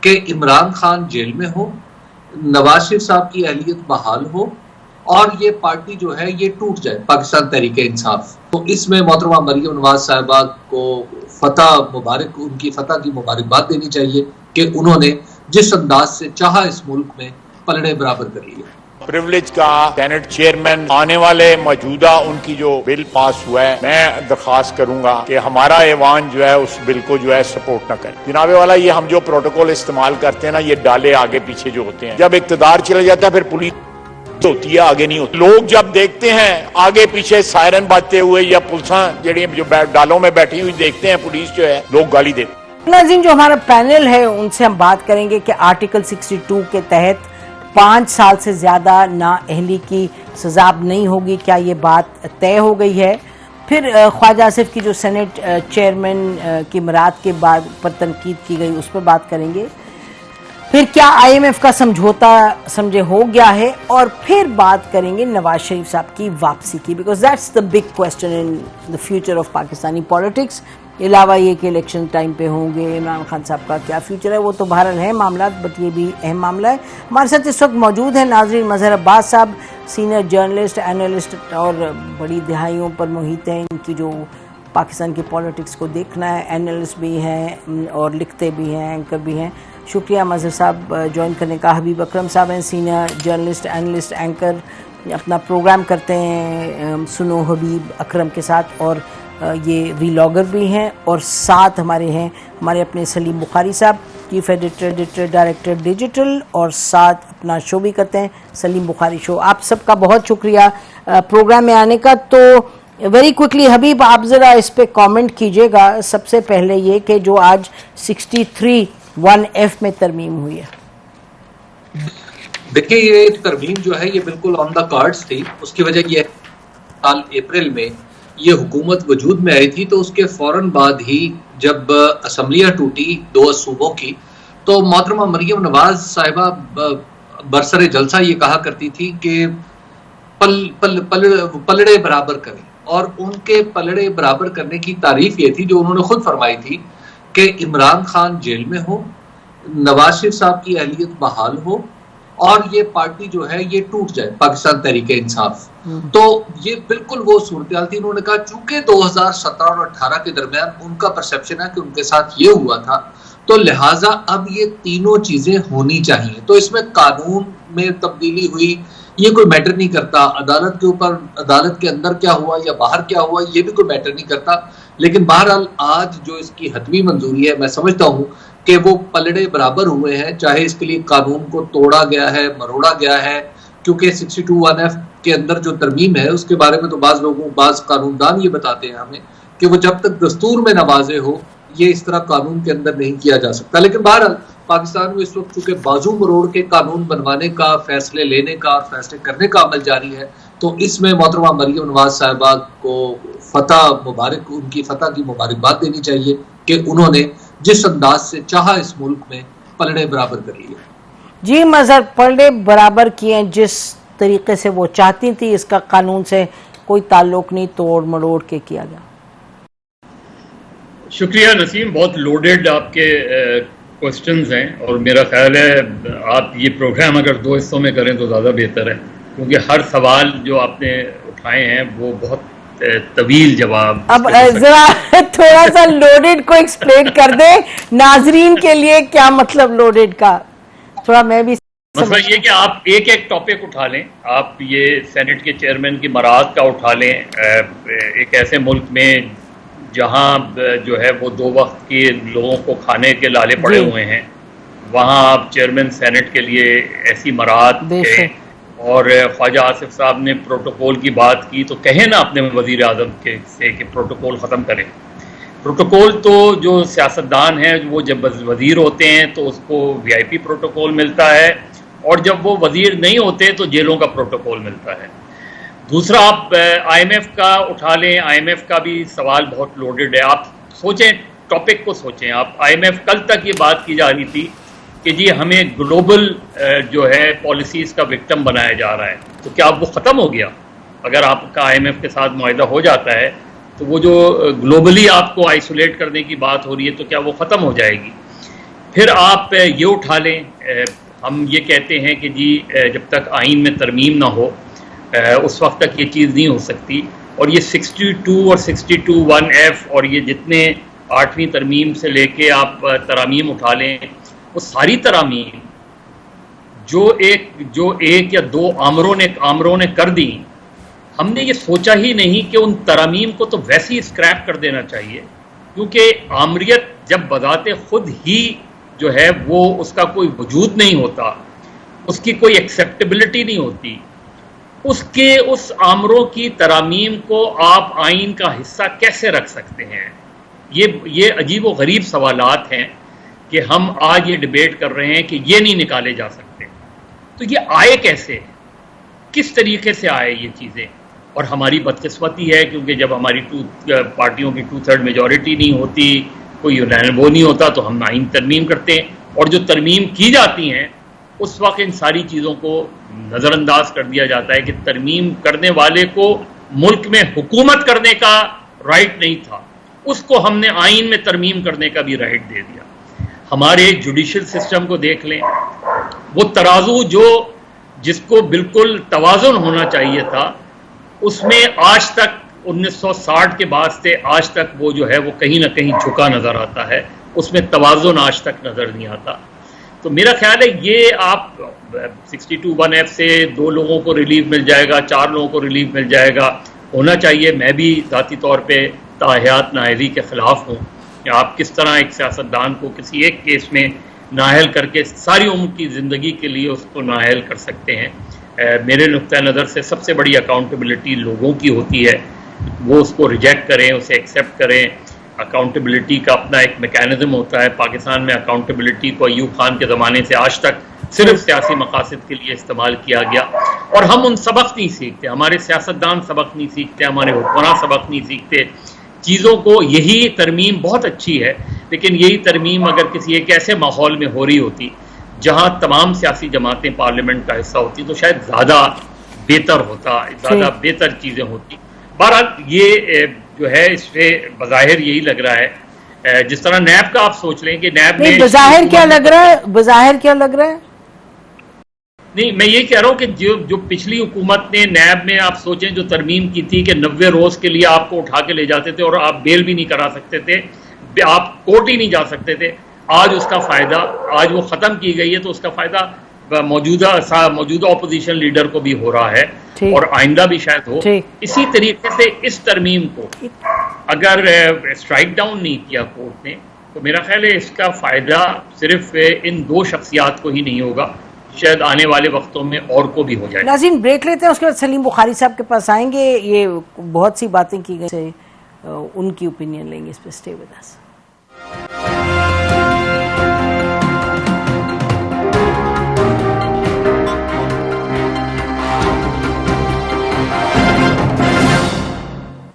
کہ عمران خان جیل میں ہو، نواز شریف صاحب کی اہلیت بحال ہو اور یہ پارٹی جو ہے یہ ٹوٹ جائے، پاکستان تحریک انصاف۔ تو اس میں محترمہ مریم نواز صاحبہ کو فتح مبارک، ان کی فتح کی مبارکباد دینی چاہیے کہ انہوں نے جس انداز سے چاہا اس ملک میں پلڑے برابر کر لیے۔ پریولیج کا سینٹ چیئرمین آنے والے موجودہ ان کی جو بل پاس ہوا ہے، میں درخواست کروں گا کہ ہمارا ایوان جو ہے اس بل کو جو ہے سپورٹ نہ کرے۔ جناب والا، یہ ہم جو پروٹوکول استعمال کرتے ہیں نا، یہ ڈالے آگے پیچھے جو ہوتے ہیں، جب اقتدار چلا جاتا ہے پھر پولیس ہوتی ہے، آگے نہیں ہوتی۔ لوگ جب دیکھتے ہیں آگے پیچھے سائرن بجتے ہوئے یا پولیساں جڑی جو ڈالوں میں بیٹھی ہوئی دیکھتے ہیں، پولیس جو ہے، لوگ گالی دیتے۔ ناظرین، جو ہمارا پینل ہے ان سے ہم بات کریں گے کہ آرٹیکل 62 کے تحت 5 سال سے زیادہ نااہلی کی سزا نہیں ہوگی، کیا یہ بات طے ہو گئی ہے؟ پھر خواجہ آصف کی جو سینٹ چیئرمین کی برات کے بعد پر تنقید کی گئی اس پر بات کریں گے۔ پھر کیا IMF کا سمجھوتا سمجھے ہو گیا ہے؟ اور پھر بات کریں گے نواز شریف صاحب کی واپسی کی، because that's the big question in the future of Pakistani politics. علاوہ یہ کہ الیکشن ٹائم پہ ہوں گے، عمران خان صاحب کا کیا فیوچر ہے، وہ تو بہرحال ہے معاملات، بٹ یہ بھی اہم معاملہ ہے۔ ہمارے ساتھ اس وقت موجود ہیں ناظرین مظہر عباس صاحب، سینئر جرنلسٹ، اینالسٹ اور بڑی دہائیوں پر محیط ہیں، ان کی جو پاکستان کی پالیٹکس کو دیکھنا ہے، اینالسٹ بھی ہیں اور لکھتے بھی ہیں، اینکر بھی ہیں۔ شکریہ مظہر صاحب جوائن کرنے کا۔ حبیب اکرم صاحب ہیں، سینئر جرنلسٹ، اینالسٹ، اینکر، اپنا پروگرام کرتے ہیں سنو حبیب اکرم کے ساتھ، اور یہ ویلاگر بھی ہیں۔ اور ساتھ ہمارے ہیں ہمارے اپنے سلیم بخاری صاحب، چیف ایڈیٹر ڈائریکٹر ڈیجیٹل، اور ساتھ اپنا شو بھی کرتے ہیں سلیم بخاری شو۔ آپ سب کا بہت شکریہ پروگرام میں آنے کا۔ تو ویری کوئکلی حبیب، آپ ذرا اس پہ کامنٹ کیجیے گا۔ سب سے پہلے یہ کہ جو آج 63(1)(f) میں ترمیم ہوئی ہے۔ دیکھیں، یہ ترمیم جو ہے یہ بالکل آن دا کارڈز تھی۔ اس کی وجہ یہ سال اپریل میں یہ حکومت وجود میں آئی تھی، تو اس کے فوراً بعد ہی جب اسمبلیاں ٹوٹی 2 صوبوں کی، تو محترمہ مریم نواز صاحبہ برسر جلسہ یہ کہا کرتی تھی کہ پلڑے برابر کریں، اور ان کے پلڑے برابر کرنے کی تعریف یہ تھی جو انہوں نے خود فرمائی تھی کہ عمران خان جیل میں ہو، نواز شریف صاحب کی اہلیت بحال ہو اور یہ پارٹی جو ہے یہ ٹوٹ جائے، پاکستان تحریک انصاف۔ تو یہ بالکل وہ صورتحال تھی۔ انہوں نے کہا چونکہ 2017 اور 18 کے درمیان ان کا پرسپشن ہے کہ ان کے ساتھ یہ ہوا تھا، تو لہٰذا اب یہ تینوں چیزیں ہونی چاہیے۔ تو اس میں قانون میں تبدیلی ہوئی، یہ کوئی میٹر نہیں کرتا، عدالت کے اوپر، عدالت کے اندر کیا ہوا یا باہر کیا ہوا، یہ بھی کوئی میٹر نہیں کرتا۔ لیکن بہرحال آج جو اس کی حتمی منظوری ہے، میں سمجھتا ہوں کہ وہ پلڑے برابر ہوئے ہیں، چاہے اس کے لیے قانون کو توڑا گیا ہے، مروڑا گیا ہے، کیونکہ 62(1)(f) کے اندر جو ترمیم ہے اس کے بارے میں تو بعض قانون دان یہ بتاتے ہیں ہمیں کہ وہ جب تک دستور میں نہ واضح ہو یہ اس طرح قانون کے اندر نہیں کیا جا سکتا۔ لیکن بہرحال پاکستان میں اس وقت چونکہ بازو مروڑ کے قانون بنوانے کا، فیصلے لینے کا اور فیصلے کرنے کا عمل جاری ہے، تو اس میں محترمہ مریم نواز صاحبہ کو فتح مبارک، ان کی فتح کی مبارکباد دینی چاہیے کہ انہوں نے جس انداز سے چاہا اس ملک میں پلڑے برابر کر لیے۔ جی مظہر، پلڑے برابر کیے جس طریقے سے وہ چاہتی تھی، اس کا قانون سے کوئی تعلق نہیں، توڑ مڑوڑ کے کیا گیا۔ شکریہ نسیم، بہت لوڈڈ آپ کے کوسچنز ہیں، اور میرا خیال ہے آپ یہ پروگرام اگر 2 حصوں میں کریں تو زیادہ بہتر ہے، کیونکہ ہر سوال جو آپ نے اٹھائے ہیں وہ بہت طویل جواب۔ اب ذرا تھوڑا سا لوڈڈ کو ایکسپلین کر دیں ناظرین کے لیے، کیا مطلب لوڈڈ کا، تھوڑا میں بھی مسئلہ یہ کہ آپ ایک ایک ٹاپک اٹھا لیں، آپ یہ سینٹ کے چیئرمین کی برات کا اٹھا لیں، ایک ایسے ملک میں جہاں جو ہے وہ 2 وقت کے لوگوں کو کھانے کے لالے پڑے ہوئے ہیں، وہاں آپ چیئرمین سینٹ کے لیے ایسی برات کہیں، اور خواجہ آصف صاحب نے پروٹوکول کی بات کی تو کہیں نا اپنے وزیر اعظم سے کہ پروٹوکول ختم کریں۔ پروٹوکول تو جو سیاستدان ہیں وہ جب وزیر ہوتے ہیں تو اس کو VIP پروٹوکول ملتا ہے، اور جب وہ وزیر نہیں ہوتے تو جیلوں کا پروٹوکول ملتا ہے۔ دوسرا آپ IMF کا اٹھا لیں، IMF کا بھی سوال بہت لوڈڈ ہے۔ آپ سوچیں، ٹاپک کو سوچیں۔ آپ IMF کل تک یہ بات کی جا رہی تھی کہ جی ہمیں گلوبل جو ہے پالیسیز کا وکٹم بنایا جا رہا ہے، تو کیا اب وہ ختم ہو گیا؟ اگر آپ کا IMF کے ساتھ معاہدہ ہو جاتا ہے تو وہ جو گلوبلی آپ کو آئسولیٹ کرنے کی بات ہو رہی ہے تو کیا وہ ختم ہو جائے گی؟ پھر آپ یہ اٹھا لیں، ہم یہ کہتے ہیں کہ جی جب تک آئین میں ترمیم نہ ہو اس وقت تک یہ چیز نہیں ہو سکتی، اور یہ 62 اور 62(1)(f اور یہ جتنے 8ویں ترمیم سے لے کے آپ ترامیم اٹھا لیں، وہ ساری ترامیم جو ایک یا دو آمروں نے کر دی، ہم نے یہ سوچا ہی نہیں کہ ان ترامیم کو تو ویسے ہی اسکریپ کر دینا چاہیے، کیونکہ آمریت جب بذات خود ہی جو ہے وہ اس کا کوئی وجود نہیں ہوتا، اس کی کوئی ایکسیپٹیبلٹی نہیں ہوتی، اس آمروں کی ترامیم کو آپ آئین کا حصہ کیسے رکھ سکتے ہیں؟ یہ عجیب و غریب سوالات ہیں کہ ہم آج یہ ڈیبیٹ کر رہے ہیں کہ یہ نہیں نکالے جا سکتے، تو یہ آئے کیسے، کس طریقے سے آئے یہ چیزیں؟ اور ہماری بدقسمتی ہے کیونکہ جب ہماری پارٹیوں کی 2/3 میجورٹی نہیں ہوتی، کوئی وہ نہیں ہوتا، تو ہم آئین ترمیم کرتے ہیں، اور جو ترمیم کی جاتی ہیں اس وقت ان ساری چیزوں کو نظر انداز کر دیا جاتا ہے کہ ترمیم کرنے والے کو ملک میں حکومت کرنے کا رائٹ نہیں تھا، اس کو ہم نے آئین میں ترمیم کرنے کا بھی رائٹ دے دیا۔ ہمارے جوڈیشل سسٹم کو دیکھ لیں، وہ ترازو جس کو بالکل توازن ہونا چاہیے تھا، اس میں آج تک 1960 کے بعد سے آج تک وہ جو ہے وہ کہیں نہ کہیں جھکا نظر آتا ہے، اس میں توازن آج تک نظر نہیں آتا۔ تو میرا خیال ہے یہ آپ 62(1)(f) سے 2 لوگوں کو ریلیف مل جائے گا، 4 لوگوں کو ریلیف مل جائے گا، ہونا چاہیے۔ میں بھی ذاتی طور پہ تاحیات نااہلی کے خلاف ہوں کہ آپ کس طرح ایک سیاستدان کو کسی ایک کیس میں نااہل کر کے ساری عمر کی زندگی کے لیے اس کو نااہل کر سکتے ہیں۔ میرے نقطۂ نظر سے سب سے بڑی اکاؤنٹیبلٹی لوگوں کی ہوتی ہے، وہ اس کو ریجیکٹ کریں، اسے ایکسیپٹ کریں۔ اکاؤنٹیبلٹی کا اپنا ایک میکینزم ہوتا ہے۔ پاکستان میں اکاؤنٹیبلٹی کو ایوب خان کے زمانے سے آج تک صرف سیاسی مقاصد کے لیے استعمال کیا گیا، اور ہم ان سبق نہیں سیکھتے، ہمارے سیاستدان سبق نہیں سیکھتے، ہمارے حکمراں سبق نہیں سیکھتے چیزوں کو۔ یہی ترمیم بہت اچھی ہے، لیکن یہی ترمیم اگر کسی ایک ایسے ماحول میں ہو رہی ہوتی جہاں تمام سیاسی جماعتیں پارلیمنٹ کا حصہ ہوتی تو شاید زیادہ بہتر ہوتا، زیادہ بہتر چیزیں ہوتی۔ بہرحال یہ جو ہے اس پہ بظاہر یہی لگ رہا ہے، جس طرح نیب کا آپ سوچ لیں کہ نیب میں بظاہر کیا لگ رہا ہے نہیں، میں یہ کہہ رہا ہوں کہ جو پچھلی حکومت نے نیب میں آپ سوچیں جو ترمیم کی تھی کہ 90 روز کے لیے آپ کو اٹھا کے لے جاتے تھے اور آپ بیل بھی نہیں کرا سکتے تھے، آپ کورٹ ہی نہیں جا سکتے تھے، آج اس کا فائدہ، آج وہ ختم کی گئی ہے، تو اس کا فائدہ موجودہ اپوزیشن لیڈر کو بھی ہو رہا ہے اور آئندہ بھی شاید ہو۔ اسی طریقے سے اس ترمیم کو اگر اسٹرائک ڈاؤن نہیں کیا کورٹ نے تو میرا خیال ہے اس کا فائدہ صرف ان 2 شخصیات کو ہی نہیں ہوگا، شاید آنے والے وقتوں میں اور کو بھی ہو جائے۔ ناظرین بریک لیتے ہیں، اس کے بعد سلیم بخاری صاحب کے پاس آئیں گے، یہ بہت سی باتیں کی گئی، ان کی اوپینین لیں گے اس پہ۔ Stay with us.